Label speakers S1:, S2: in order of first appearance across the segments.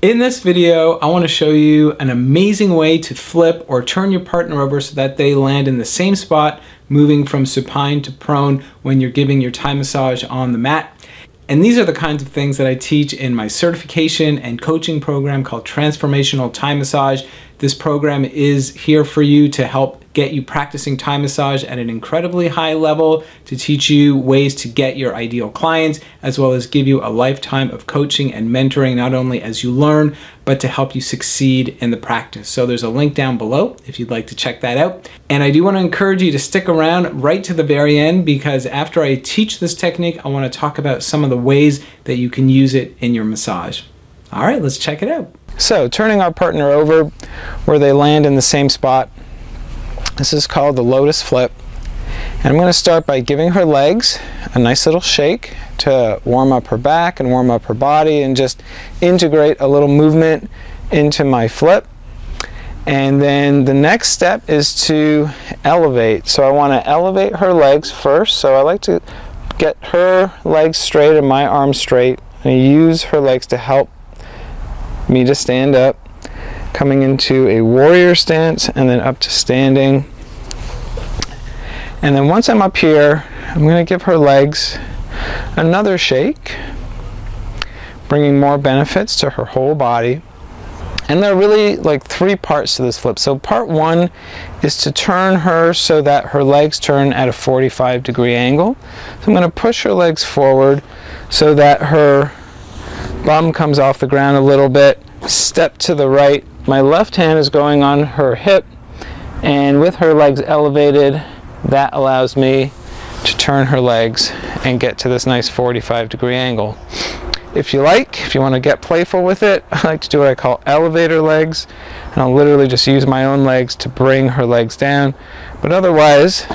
S1: In this video, I want to show you an amazing way to flip or turn your partner over so that they land in the same spot, moving from supine to prone when you're giving your Thai massage on the mat. And these are the kinds of things that I teach in my certification and coaching program called Transformational Thai Massage. This program is here for you to help get you practicing Thai massage at an incredibly high level, to teach you ways to get your ideal clients, as well as give you a lifetime of coaching and mentoring, not only as you learn, but to help you succeed in the practice. So there's a link down below if you'd like to check that out. And I do want to encourage you to stick around right to the very end, because after I teach this technique, I want to talk about some of the ways that you can use it in your massage. All right, let's check it out. So turning our partner over where they land in the same spot. This is called the Lotus Flip. And I'm going to start by giving her legs a nice little shake to warm up her back and warm up her body and just integrate a little movement into my flip. And then the next step is to elevate. So I want to elevate her legs first. So I like to get her legs straight and my arms straight. And use her legs to help me to stand up, coming into a warrior stance and then up to standing. And then once I'm up here, I'm going to give her legs another shake, bringing more benefits to her whole body. And there are really like three parts to this flip. So part one is to turn her so that her legs turn at a 45-degree angle. So I'm going to push her legs forward so that her bum comes off the ground a little bit, step to the right. My left hand is going on her hip, and with her legs elevated, that allows me to turn her legs and get to this nice 45-degree angle. If you want to get playful with it, I like to do what I call elevator legs, and I'll literally just use my own legs to bring her legs down. But otherwise,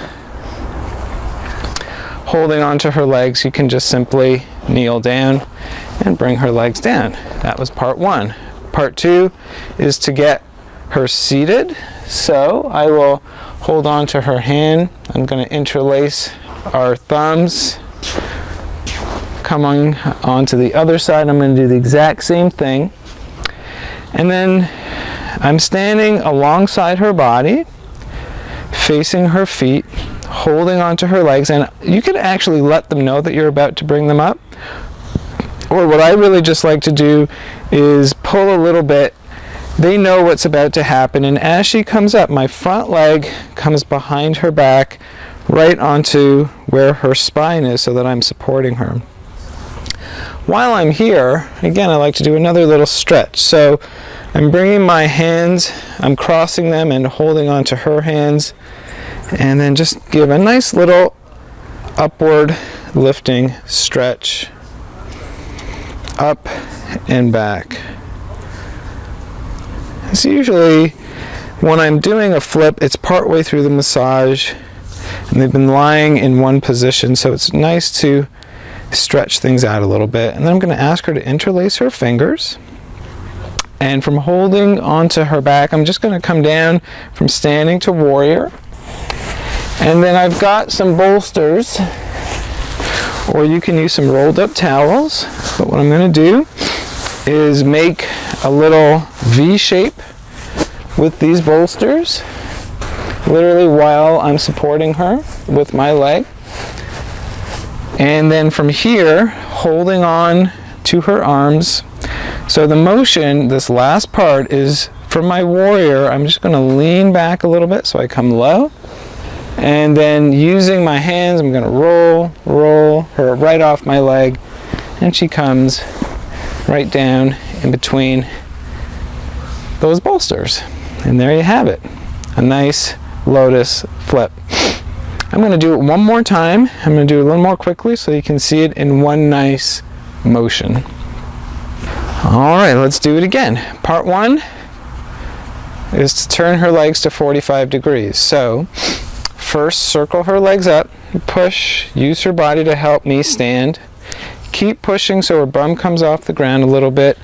S1: holding onto her legs, you can just simply kneel down and bring her legs down. That was part one. Part two is to get her seated. So I will hold on to her hand. I'm going to interlace our thumbs. Coming onto the other side, I'm going to do the exact same thing. And then I'm standing alongside her body, facing her feet, holding onto her legs, and you can actually let them know that you're about to bring them up. Or what I really just like to do is pull a little bit. They know what's about to happen, and as she comes up, my front leg comes behind her back right onto where her spine is so that I'm supporting her. While I'm here, again, I like to do another little stretch. So I'm bringing my hands, I'm crossing them and holding onto her hands, and then just give a nice little upward lifting stretch up and back. So usually when I'm doing a flip, it's partway through the massage and they've been lying in one position, so it's nice to stretch things out a little bit. And then I'm going to ask her to interlace her fingers, and from holding onto her back, I'm just going to come down from standing to warrior. And then I've got some bolsters, or you can use some rolled up towels. But what I'm going to do is make a little V shape with these bolsters, literally while I'm supporting her with my leg. And then from here, holding on to her arms. So the motion, this last part, is for my warrior. I'm just going to lean back a little bit so I come low. And then using my hands, I'm going to roll her right off my leg, and she comes right down in between those bolsters. And there you have it, a nice Lotus Flip. I'm going to do it one more time. I'm going to do it a little more quickly so you can see it in one nice motion. All right, let's do it again. Part one is to turn her legs to 45 degrees. So first, circle her legs up, push, use her body to help me stand. Keep pushing so her bum comes off the ground a little bit.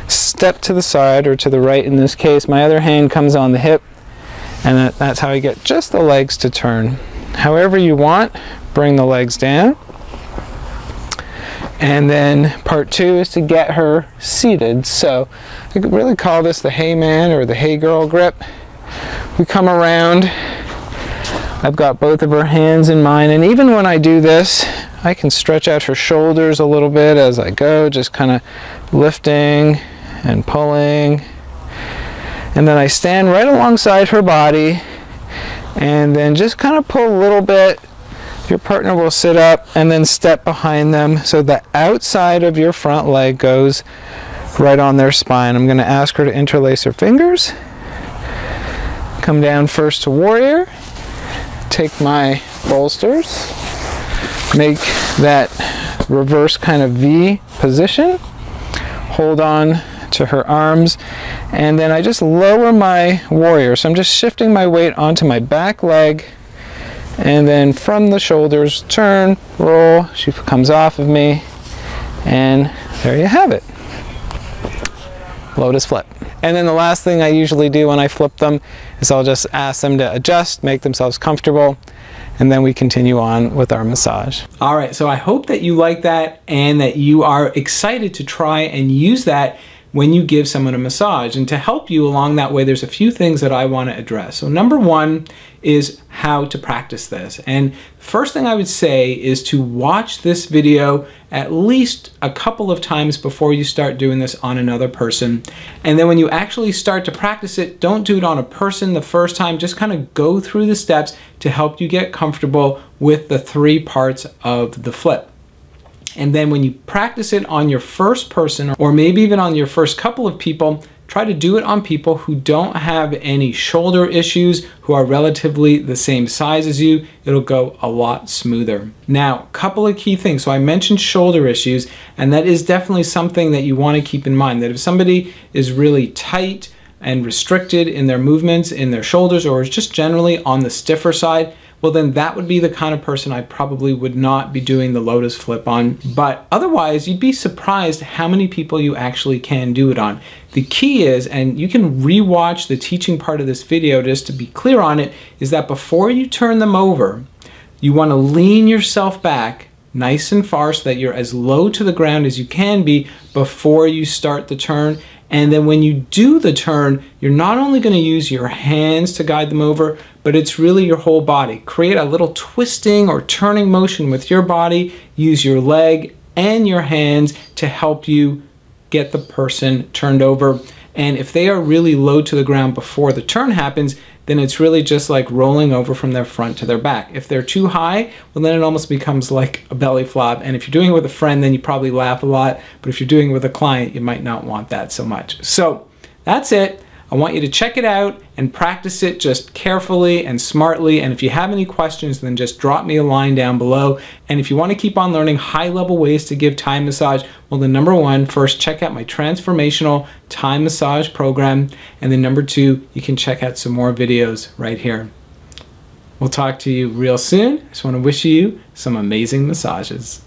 S1: Step to the side, or to the right in this case. My other hand comes on the hip, and that's how I get just the legs to turn. However you want, bring the legs down. And then part 2 is to get her seated. So I could really call this the hey man or the hey girl grip. We come around, I've got both of her hands in mine, and even when I do this, I can stretch out her shoulders a little bit as I go, just kind of lifting and pulling. And then I stand right alongside her body and then just kind of pull a little bit. Your partner will sit up and then step behind them so the outside of your front leg goes right on their spine. I'm going to ask her to interlace her fingers. Come down first to warrior. Take my bolsters. Make that reverse kind of V position. Hold on to her arms. And then I just lower my warrior. So I'm just shifting my weight onto my back leg. And then from the shoulders, turn, roll, she comes off of me, and there you have it. Lotus flip. And then the last thing I usually do when I flip them is I'll just ask them to adjust, make themselves comfortable, and then we continue on with our massage. All right, so I hope that you like that and that you are excited to try and use that when you give someone a massage. And to help you along that way, there's a few things that I want to address. So number 1 is how to practice this. And first thing I would say is to watch this video at least a couple of times before you start doing this on another person. And then when you actually start to practice it, don't do it on a person the first time. Just kind of go through the steps to help you get comfortable with the 3 parts of the flip. And then when you practice it on your first person, or maybe even on your first couple of people, try to do it on people who don't have any shoulder issues, who are relatively the same size as you. It'll go a lot smoother. Now, a couple of key things. So I mentioned shoulder issues, and that is definitely something that you want to keep in mind, that if somebody is really tight and restricted in their movements, in their shoulders, or is just generally on the stiffer side, well then that would be the kind of person I probably would not be doing the Lotus flip on. But otherwise, you'd be surprised how many people you actually can do it on. The key is, and you can re-watch the teaching part of this video just to be clear on it, is that before you turn them over, you want to lean yourself back nice and far so that you're as low to the ground as you can be before you start the turn. And then when you do the turn, you're not only going to use your hands to guide them over, but it's really your whole body. Create a little twisting or turning motion with your body. Use your leg and your hands to help you get the person turned over. And if they are really low to the ground before the turn happens, then it's really just like rolling over from their front to their back. If they're too high, well then it almost becomes like a belly flop. And if you're doing it with a friend, then you probably laugh a lot. But if you're doing it with a client, you might not want that so much. So that's it. I want you to check it out and practice it just carefully and smartly. And if you have any questions, then just drop me a line down below. And if you want to keep on learning high-level ways to give Thai massage, well, then number 1, first check out my transformational Thai massage program. And then number 2, you can check out some more videos right here. We'll talk to you real soon. I just want to wish you some amazing massages.